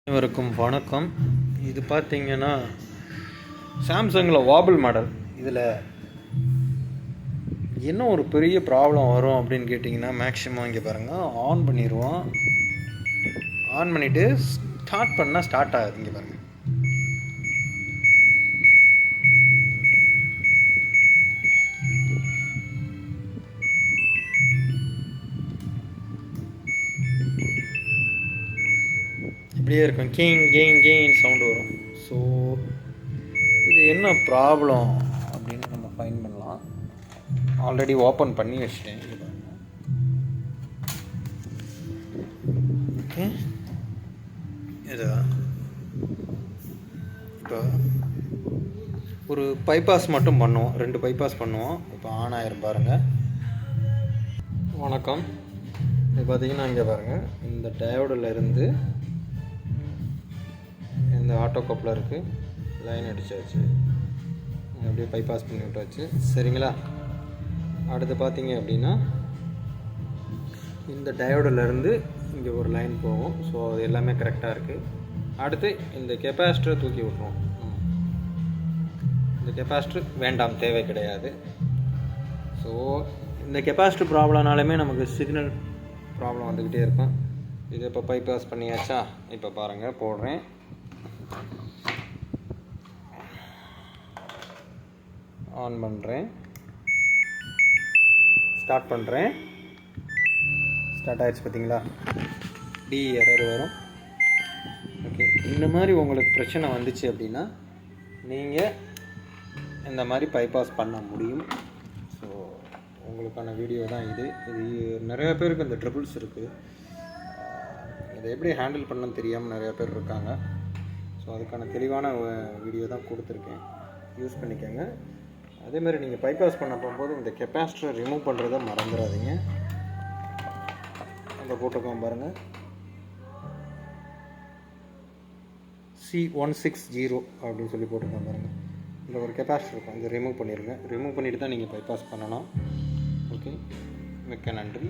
அனைவருக்கும் வணக்கம். இது பார்த்தீங்கன்னா சாம்சங்கில் வாபிள் மாடல். இதில் என்ன ஒரு பெரிய ப்ராப்ளம் வரும் அப்படின்னு கேட்டிங்கன்னா, மேக்ஸிமம் இங்கே பாருங்கள், ஆன் பண்ணிடுவோம். ஆன் பண்ணிவிட்டு ஸ்டார்ட் பண்ணால் ஸ்டார்ட் ஆகுது. இங்கே பாருங்கள், இப்படியே இருக்கும், கீங் கீங் கீங் சவுண்டு வரும். ஸோ இது என்ன ப்ராப்ளம் அப்படின்னு நம்ம ஃபைண்ட் பண்ணலாம். ஆல்ரெடி ஓப்பன் பண்ணி வச்சிட்டேன். ஓகே, இதுதான். இப்போ ஒரு பைபாஸ் மட்டும் பண்ணுவோம், 2 பைபாஸ் பண்ணுவோம். இப்போ ஆன் ஆயிரும் பாருங்கள். வணக்கம். இது பார்த்தீங்கன்னா இங்கே பாருங்கள், இந்த டயோடில் இருந்து இந்த ஆட்டோ கப்ளருக்கு லைன் அடித்தாச்சு, அப்படியே பைபாஸ் பண்ணி விட்டாச்சு. சரிங்களா? அடுத்து பார்த்தீங்க அப்படின்னா இந்த டயோடிலேருந்து இங்கே ஒரு லைன் போகும். ஸோ அது எல்லாமே கரெக்டாக இருக்குது. அடுத்து இந்த கெப்பாசிட்டரை தூக்கி விட்ருவோம். இந்த கெப்பாசிட்டர் வேண்டாம், தேவை கிடையாது. ஸோ இந்த கெப்பாசிட்டர் ப்ராப்ளம்னாலுமே நமக்கு சிக்னல் ப்ராப்ளம் வந்துக்கிட்டே இருக்கும். இது இப்போ பைபாஸ் பண்ணியாச்சா? இப்போ பாருங்கள், போடுறேன். ஆன் பண்ணுறேன், ஸ்டார்ட் பண்ணுறேன். ஸ்டார்ட் ஆகிடுச்சு பார்த்தீங்களா? டி எரர் வரும். ஓகே, இந்த மாதிரி உங்களுக்கு பிரச்சனை வந்துச்சு அப்படின்னா நீங்கள் இந்த மாதிரி பைபாஸ் பண்ண முடியும். ஸோ உங்களுக்கான வீடியோ தான் இது. நிறைய பேருக்கு இந்த ட்ரிபிள்ஸ் இருக்குது. இதை எப்படி ஹேண்டில் பண்ணணும்னு தெரியாமல் நிறையா பேர் இருக்காங்க. ஸோ அதுக்கான தெளிவான வீடியோ தான் கொடுத்துருக்கேன், யூஸ் பண்ணிக்கோங்க. அதேமாதிரி நீங்கள் பைபாஸ் பண்ண போகும்போது இந்த கெப்பாசிட்டரை ரிமூவ் பண்ணுறதை மறந்துடாதீங்க. அந்த போட்டுக்கோங்க பாருங்கள், C160 அப்படின்னு சொல்லி போட்டுக்கோங்க பாருங்கள். இதில் ஒரு கெப்பாசிட்டர் இருக்கும், இதை ரிமூவ் பண்ணிடுங்க. ரிமூவ் பண்ணிவிட்டு தான் நீங்கள் பைபாஸ் பண்ணணும். ஓகே, மிக்க நன்றி.